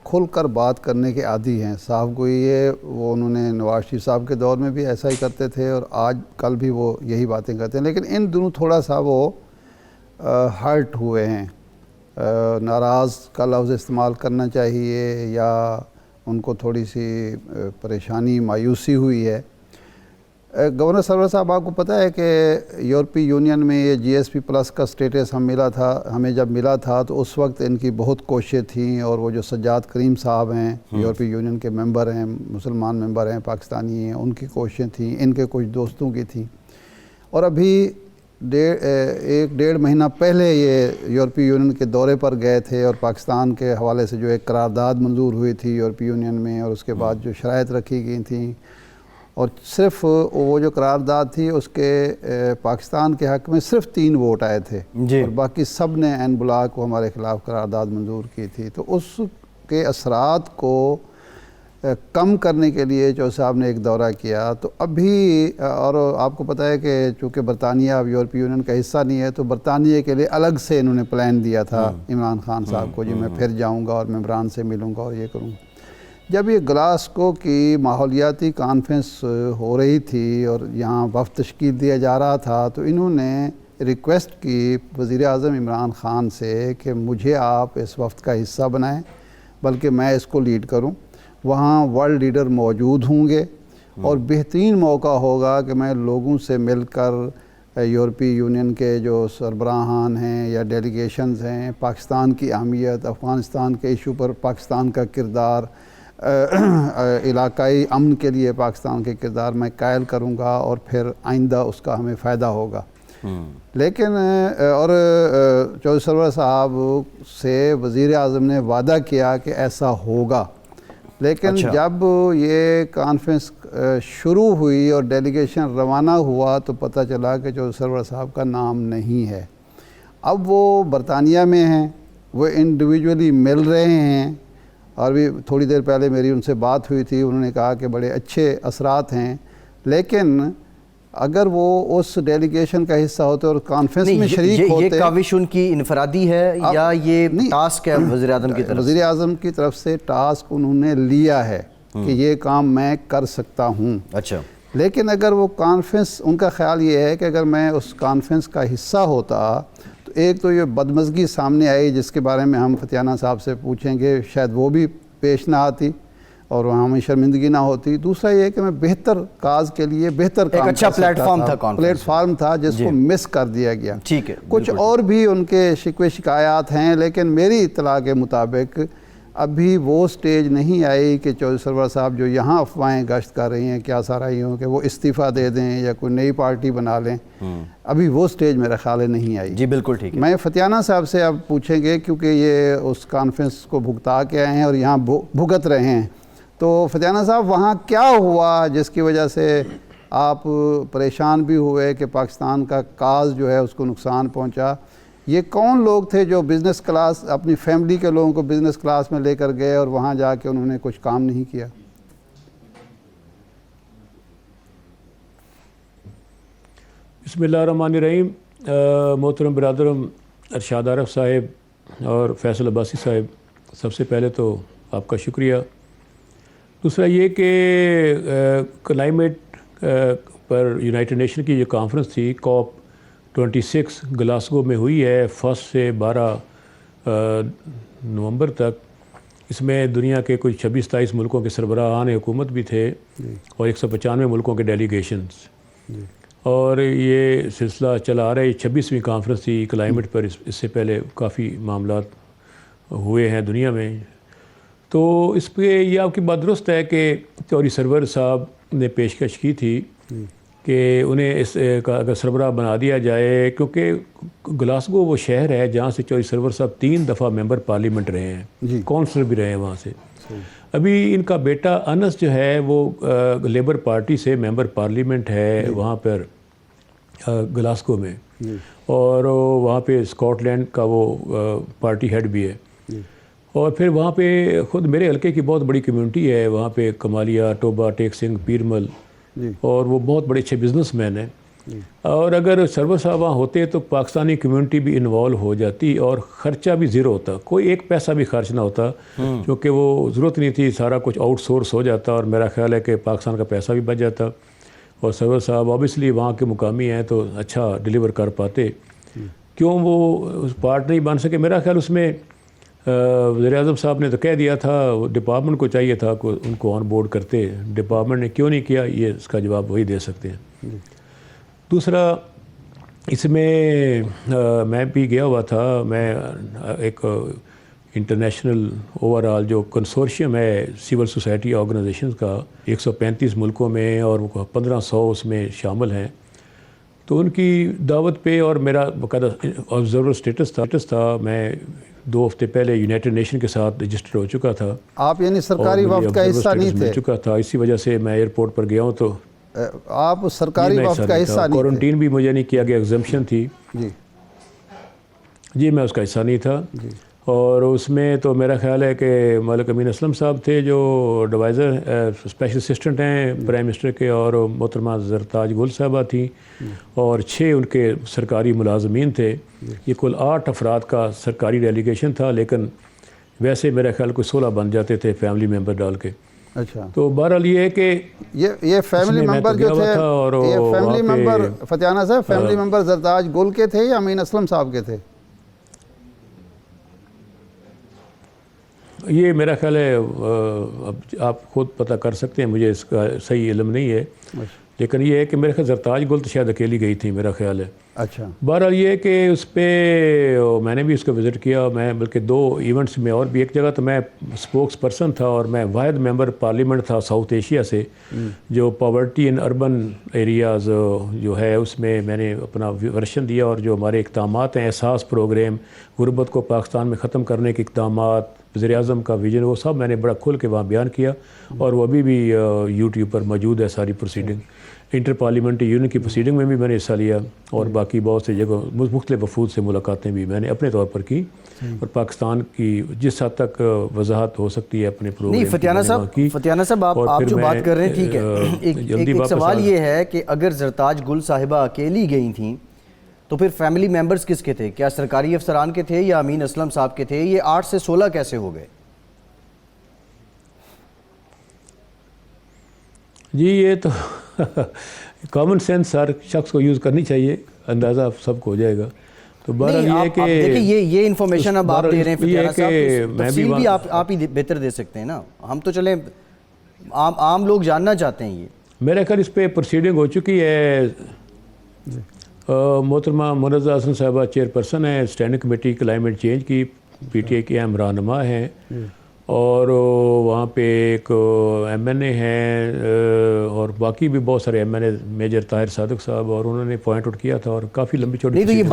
کھل کر بات کرنے کے عادی ہیں. صاحب کو یہ وہ انہوں نے نواز شریف صاحب کے دور میں بھی ایسا ہی کرتے تھے اور آج کل بھی وہ یہی باتیں کرتے ہیں, لیکن ان دنوں تھوڑا سا وہ ہرٹ ہوئے ہیں, ناراض کا لفظ استعمال کرنا چاہیے, یا ان کو تھوڑی سی پریشانی مایوسی ہوئی ہے. گورنر سرور صاحب, آپ کو پتہ ہے کہ یورپی یونین میں یہ جی ایس پی پلس کا سٹیٹس ہمیں جب ملا تھا تو اس وقت ان کی بہت کوششیں تھیں, اور وہ جو سجاد کریم صاحب ہیں یورپی یونین کے ممبر ہیں, مسلمان ممبر ہیں, پاکستانی ہیں, ان کی کوششیں تھیں, ان کے کچھ دوستوں کی تھیں. اور ابھی 1.5 مہینہ پہلے یہ یورپی یونین کے دورے پر گئے تھے, اور پاکستان کے حوالے سے جو ایک قرارداد منظور ہوئی تھی یورپی یونین میں, اور اس کے بعد جو شرائط رکھی گئی تھیں, اور صرف وہ جو قرارداد تھی اس کے پاکستان کے حق میں صرف 3 ووٹ آئے تھے, اور باقی سب نے این بلاک کو ہمارے خلاف قرارداد منظور کی تھی. تو اس کے اثرات کو کم کرنے کے لیے چودھری صاحب نے ایک دورہ کیا. تو ابھی, اور آپ کو پتہ ہے کہ چونکہ برطانیہ اب یورپی یونین کا حصہ نہیں ہے, تو برطانیہ کے لیے الگ سے انہوں نے پلان دیا تھا عمران خان صاحب کو, جی میں پھر جاؤں گا اور ممبران سے ملوں گا اور یہ کروں گا. جب یہ گلاسگو کی ماحولیاتی کانفرنس ہو رہی تھی اور یہاں وفد تشکیل دیا جا رہا تھا, تو انہوں نے ریکویسٹ کی وزیر اعظم عمران خان سے کہ مجھے آپ اس وفد کا حصہ بنائیں, بلکہ میں اس کو لیڈ کروں. وہاں ورلڈ لیڈر موجود ہوں گے, اور بہترین موقع ہوگا کہ میں لوگوں سے مل کر یورپی یونین کے جو سربراہان ہیں یا ڈیلیگیشنز ہیں, پاکستان کی اہمیت, افغانستان کے ایشو پر پاکستان کا کردار, علاقائی امن کے لیے پاکستان کے کردار میں قائل کروں گا, اور پھر آئندہ اس کا ہمیں فائدہ ہوگا. لیکن اور چودھری سرور صاحب سے وزیر اعظم نے وعدہ کیا کہ ایسا ہوگا, لیکن جب یہ کانفرنس شروع ہوئی اور ڈیلیگیشن روانہ ہوا تو پتہ چلا کہ چودھری سرور صاحب کا نام نہیں ہے. اب وہ برطانیہ میں ہیں, وہ انڈیویجولی مل رہے ہیں, اور بھی تھوڑی دیر پہلے میری ان سے بات ہوئی تھی, انہوں نے کہا کہ بڑے اچھے اثرات ہیں, لیکن اگر وہ اس ڈیلیگیشن کا حصہ ہوتے اور کانفرنس میں شریک ہوتے. یہ کاوش ان کی انفرادی ہے یا یہ ٹاسک ہے وزیر اعظم کی طرف؟ وزیر اعظم کی طرف سے ٹاسک انہوں نے لیا ہے کہ یہ کام میں کر سکتا ہوں. اچھا, لیکن اگر وہ کانفرنس, ان کا خیال یہ ہے کہ اگر میں اس کانفرنس کا حصہ ہوتا تو ایک تو یہ بدمزگی سامنے آئی جس کے بارے میں ہم فتیانہ صاحب سے پوچھیں گے, شاید وہ بھی پیش نہ آتی اور وہاں میں شرمندگی نہ ہوتی. دوسرا یہ کہ میں بہتر کاز کے لیے بہتر کام, ایک اچھا پلیٹ فارم تھا جس کو مس کر دیا گیا. ٹھیک ہے, کچھ اور بھی ان کے شکوے شکایات ہیں, لیکن میری اطلاع کے مطابق ابھی وہ سٹیج نہیں آئی کہ چودھری سرور صاحب جو یہاں افواہیں گشت کر رہی ہیں کیا سارا ہی ہوں کہ وہ استعفیٰ دے دیں یا کوئی نئی پارٹی بنا لیں, ابھی وہ سٹیج میرا خیال ہے نہیں آئی. جی بالکل ٹھیک ہے. میں فتیانہ صاحب سے اب پوچھیں گے کیونکہ یہ اس کانفرنس کو بھگتا کے آئے ہیں اور یہاں بھگت رہے ہیں. تو فتیانہ صاحب, وہاں کیا ہوا جس کی وجہ سے آپ پریشان بھی ہوئے کہ پاکستان کا کاز جو ہے اس کو نقصان پہنچا؟ یہ کون لوگ تھے جو بزنس کلاس, اپنی فیملی کے لوگوں کو بزنس کلاس میں لے کر گئے اور وہاں جا کے انہوں نے کچھ کام نہیں کیا؟ بسم اللہ الرحمن الرحیم. محترم برادرم ارشاد عارف صاحب اور فیصل عباسی صاحب, سب سے پہلے تو آپ کا شکریہ. دوسرا یہ کہ کلائمیٹ پر یونائٹڈ نیشن کی جو کانفرنس تھی COP26 گلاسگو میں ہوئی ہے 1 سے 12 نومبر تک. اس میں دنیا کے کوئی 26-27 ملکوں کے سربراہان حکومت بھی تھے اور 195 ملکوں کے ڈیلیگیشنز, اور یہ سلسلہ چلا آ رہا ہے. 26ویں کانفرنس تھی کلائمیٹ پر. اس سے پہلے کافی معاملات ہوئے ہیں دنیا میں. تو اس پہ یہ آپ کی بات درست ہے کہ چودھری سرور صاحب نے پیشکش کی تھی کہ انہیں اس کا اگر سربراہ بنا دیا جائے, کیونکہ گلاسگو وہ شہر ہے جہاں سے چودھری سرور صاحب 3 دفعہ ممبر پارلیمنٹ رہے ہیں, کونسلر بھی رہے ہیں وہاں سے. ابھی ان کا بیٹا انس جو ہے وہ لیبر پارٹی سے ممبر پارلیمنٹ ہے وہاں پر گلاسگو میں, اور وہاں پہ اسکاٹ لینڈ کا وہ پارٹی ہیڈ بھی ہے. اور پھر وہاں پہ خود میرے حلقے کی بہت بڑی کمیونٹی ہے وہاں پہ, کمالیہ, ٹوبا, ٹیک سنگھ, پیرمل, اور وہ بہت بڑے اچھے بزنس مین ہیں. اور اگر سرور صاحب وہاں ہوتے تو پاکستانی کمیونٹی بھی انوالو ہو جاتی اور خرچہ بھی زیرو ہوتا، کوئی ایک پیسہ بھی خرچ نہ ہوتا، کیونکہ وہ ضرورت نہیں تھی، سارا کچھ آؤٹ سورس ہو جاتا اور میرا خیال ہے کہ پاکستان کا پیسہ بھی بچ جاتا، اور سرور صاحب اوبیسلی وہاں کے مقامی ہیں تو اچھا ڈیلیور کر پاتے، کیوں وہ پارٹ نہیں بن سکے؟ میرا خیال اس میں وزیر اعظم صاحب نے تو کہہ دیا تھا، ڈپارٹمنٹ کو چاہیے تھا کہ ان کو آن بورڈ کرتے، ڈپارٹمنٹ نے کیوں نہیں کیا، یہ اس کا جواب وہی دے سکتے ہیں۔ دوسرا، اس میں میں بھی گیا ہوا تھا، میں ایک انٹرنیشنل اوورآل جو کنسورشیم ہے سول سوسائٹی آرگنائزیشنز کا 135 ملکوں میں، اور 1500 اس میں شامل ہیں، تو ان کی دعوت پہ اور میرا باقاعدہ آبزرور اسٹیٹس تھا، میں 2 ہفتے پہلے یونائٹڈ نیشن کے ساتھ رجسٹر ہو چکا تھا۔ آپ یعنی سرکاری وفد کا حصہ نہیں تھے؟ مل چکا تھا، اسی وجہ سے میں ایئرپورٹ پر گیا ہوں، تو آپ سرکاری وفد کا حصہ نہیں تھے؟ کوارنٹین بھی مجھے نہیں کیا گیا، ایگزمپشن تھی جی، میں اس کا حصہ نہیں تھا۔ اور اس میں تو میرا خیال ہے کہ ملک امین اسلم صاحب تھے جو ایڈوائزر اسپیشل اسسٹنٹ ہیں پرائم منسٹر کے، اور محترمہ زرتاج گل صاحبہ تھیں، اور 6 ان کے سرکاری ملازمین تھے۔ یہ کل 8 افراد کا سرکاری ڈیلیگیشن تھا، لیکن ویسے میرا خیال کوئی 16 بن جاتے تھے فیملی ممبر ڈال کے۔ اچھا، تو بہرحال یہ ہے کہ یہ فیملی ممبر جو تھے، یہ فیملی ممبر فتیانہ صاحب، فیملی ممبر زرتاج گل کے تھے یا امین اسلم صاحب کے تھے؟ یہ میرا خیال ہے اب آپ خود پتہ کر سکتے ہیں، مجھے اس کا صحیح علم نہیں ہے، لیکن یہ ہے کہ میرے خیال زرتاج گل تو شاید اکیلی گئی تھی، میرا خیال ہے۔ اچھا، بہرحال یہ ہے کہ اس پہ میں نے بھی اس کو وزٹ کیا، میں بلکہ 2 ایونٹس میں، اور بھی ایک جگہ تو میں اسپوکس پرسن تھا، اور میں واحد ممبر پارلیمنٹ تھا ساؤتھ ایشیا سے جو پاورٹی ان اربن ایریاز جو ہے اس میں میں نے اپنا ورشن دیا، اور جو ہمارے اقدامات ہیں، احساس پروگرام، غربت کو پاکستان میں ختم کرنے کے اقدامات، وزیر اعظم کا ویژن، وہ سب میں نے بڑا کھل کے وہاں بیان کیا، اور وہ ابھی بھی یوٹیوب پر موجود ہے ساری پروسیڈنگ۔ انٹر پارلیمنٹری یونین کی پروسیڈنگ میں بھی میں نے حصہ لیا، اور باقی بہت سے جگہ مختلف وفود سے ملاقاتیں بھی میں نے اپنے طور پر کی، اور پاکستان کی جس حد تک وضاحت ہو سکتی ہے اپنے پروگرام نہیں فتیانہ صاحب آپ جو بات کر رہے ہیں ٹھیک ہے، ایک سوال یہ ہے کہ اگر زرتاج گل صاحبہ اکیلی گئی تھیں تو پھر فیملی ممبرز کس کے تھے؟ کیا سرکاری افسران کے تھے یا امین اسلم صاحب کے تھے؟ یہ 8 سے 16 کیسے ہو گئے؟ جی یہ تو کامن سینس ہر شخص کو یوز کرنی چاہیے، اندازہ سب کو ہو جائے گا۔ تو بہرحال یہ ہے کہ دیکھیں یہ انفارمیشن اب آپ دے رہے ہیں فتیانہ صاحب، تفصیل بھی آپ ہی بہتر دے سکتے ہیں نا، ہم تو چلیں عام لوگ جاننا چاہتے ہیں۔ یہ میرے خیال اس پہ پروسیڈنگ ہو چکی ہے، محترمہ منزہ حسن صاحبہ چیئرپرسن ہیں اسٹینڈنگ کمیٹی کلائمیٹ چینج کی، پی ٹی آئی کے اہم رہنما ہیں، اور وہاں پہ ایک ایم این اے ہیں، اور باقی بھی بہت سارے ایم این اے، میجر طاہر صادق صاحب، اور انہوں نے پوائنٹ آؤٹ کیا تھا، اور کافی لمبی چوڑی